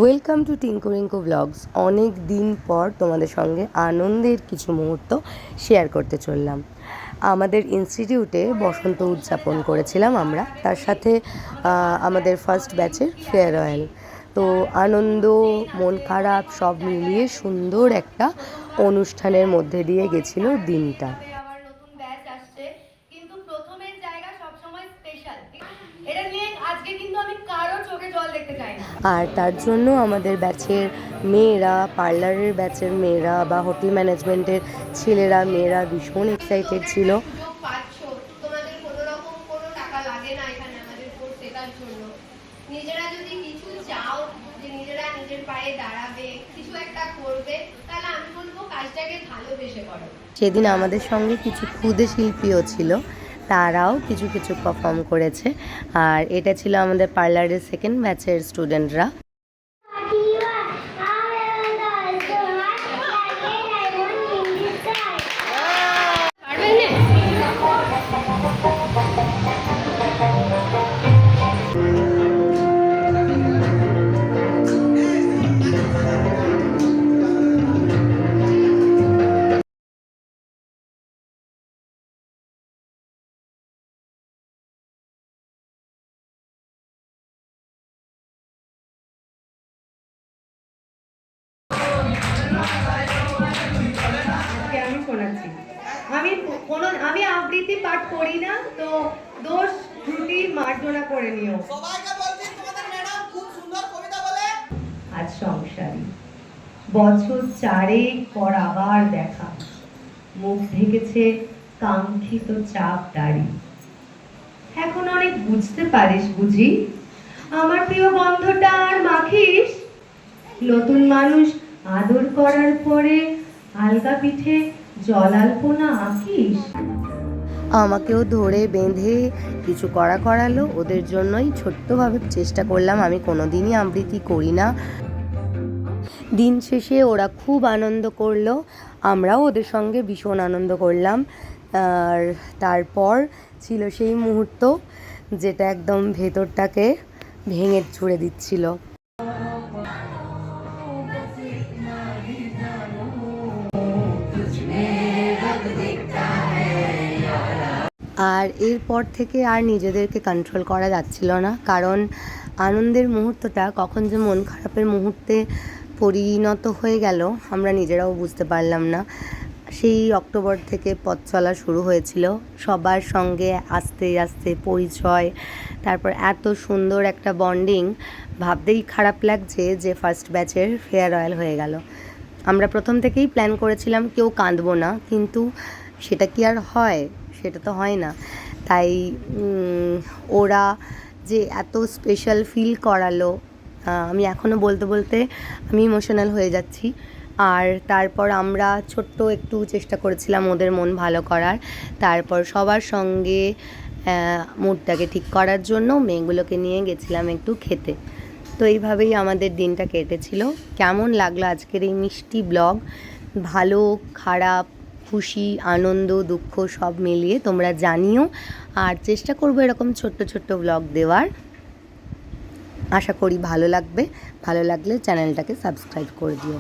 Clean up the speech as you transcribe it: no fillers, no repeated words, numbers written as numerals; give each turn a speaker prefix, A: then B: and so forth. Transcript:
A: Welcome to Tinku Rinku blogs. অনেক দিন পর তোমাদের সঙ্গে আনন্দের কিছু মুহূর্ত শেয়ার করতে চললাম। আমাদের ইনস্টিটিউটে বসন্ত উদযাপন করেছিলাম আমরা, তার সাথে আমাদের ফার্স্ট ব্যাচের ফেয়ারওয়েল। তো আনন্দ, মন খারাপ সব মিলিয়ে সুন্দর একটা অনুষ্ঠানের মধ্যে দিয়ে গেছিল দিনটা। আর তার জন্য আমাদের ব্যাচের মেয়েরা, পার্লারের ব্যাচের মেয়েরা বা হোটেল ম্যানেজমেন্টের ছেলেরা মেয়েরা ভীষণ এক্সাইটেড ছিল। নিজেরা যদি কিছু চাও, যে নিজেরা নিজের পায়ে দাঁড়াবে, কিছু একটা করবে, তাহলে আমি বলবো কাজটাকে ভালোবেসে করো। সেদিন আমাদের সঙ্গে কিছু ক্ষুদে শিল্পীও ছিল, তারাও কিছু কিছু পারফর্ম করেছে। আর এটা ছিল আমাদের পার্লারের সেকেন্ড ব্যাচের স্টুডেন্টরা। আমি আবৃত্তি পাঠ করি না, তো দোষ ত্রুটি মার্জনা করে নিও। সবাইকে বলছি তোমাদের ম্যাডাম খুব সুন্দর কবিতা বলে। আজ সংসারী বছর চারেক পর আবার দেখা, মুখ ঢেকেছে কাঙ্ক্ষিত চাপ দাড়ি। এখন অনেক বুঝতে পারিস বুঝি, আমার প্রিয় গন্ধটা আর মাখিস। নতুন মানুষ আদর করার পরে আলগা পিঠে জল আলপনা আঁকিস। আমাকেও ধরে বেঁধে কিছু করালো, ওদের জন্যই ছোট্টভাবে চেষ্টা করলাম। আমি কোনোদিনই আবৃত্তি করি না। দিন শেষে ওরা খুব আনন্দ করলো, আমরাও ওদের সঙ্গে ভীষণ আনন্দ করলাম। আর তারপর ছিল সেই মুহূর্ত যেটা একদম ভেতরটাকে ভেঙে ছুঁড়ে দিচ্ছিল। আর এরপর থেকে আর নিজেদেরকে কন্ট্রোল করা যাচ্ছিল না, কারণ আনন্দের মুহূর্তটা কখন যে মন খারাপের মুহূর্তে পরিণত হয়ে গেল আমরা নিজেরাও বুঝতে পারলাম না। সেই অক্টোবর থেকে পথ চলা শুরু হয়েছিল, সবার সঙ্গে আস্তে আস্তে পরিচয়, তারপর এত সুন্দর একটা বন্ডিং। ভাবতেই খারাপ লাগছে যে ফার্স্ট ব্যাচের ফেয়ারওয়েল হয়ে গেল। আমরা প্রথম থেকেই প্ল্যান করেছিলাম কেউ কাঁদবো না, কিন্তু সেটা কি আর হয়? সেটা তো হয় না। তাই ওরা যে এত স্পেশাল ফিল করালো, আমি এখনও বলতে বলতে আমি ইমোশনাল হয়ে যাচ্ছি। আর তারপর আমরা ছোট্ট একটু চেষ্টা করেছিলাম ওদের মন ভালো করার। তারপর সবার সঙ্গে মুডটাকে ঠিক করার জন্য মেয়েগুলোকে নিয়ে গেছিলাম একটু খেতে। তো এইভাবেই আমাদের দিনটা কেটেছিল। কেমন লাগলো আজকের এই মিষ্টি ব্লগ? ভালো খারাপ, খুশি, আনন্দ, দুঃখ সব মিলিয়ে তোমরা জানিও। আর চেষ্টা করবো এরকম ছোট্ট ছোট্ট ব্লগ দেওয়ার। আশা করি ভালো লাগবে। ভালো লাগলে চ্যানেলটাকে সাবস্ক্রাইব করে দিও।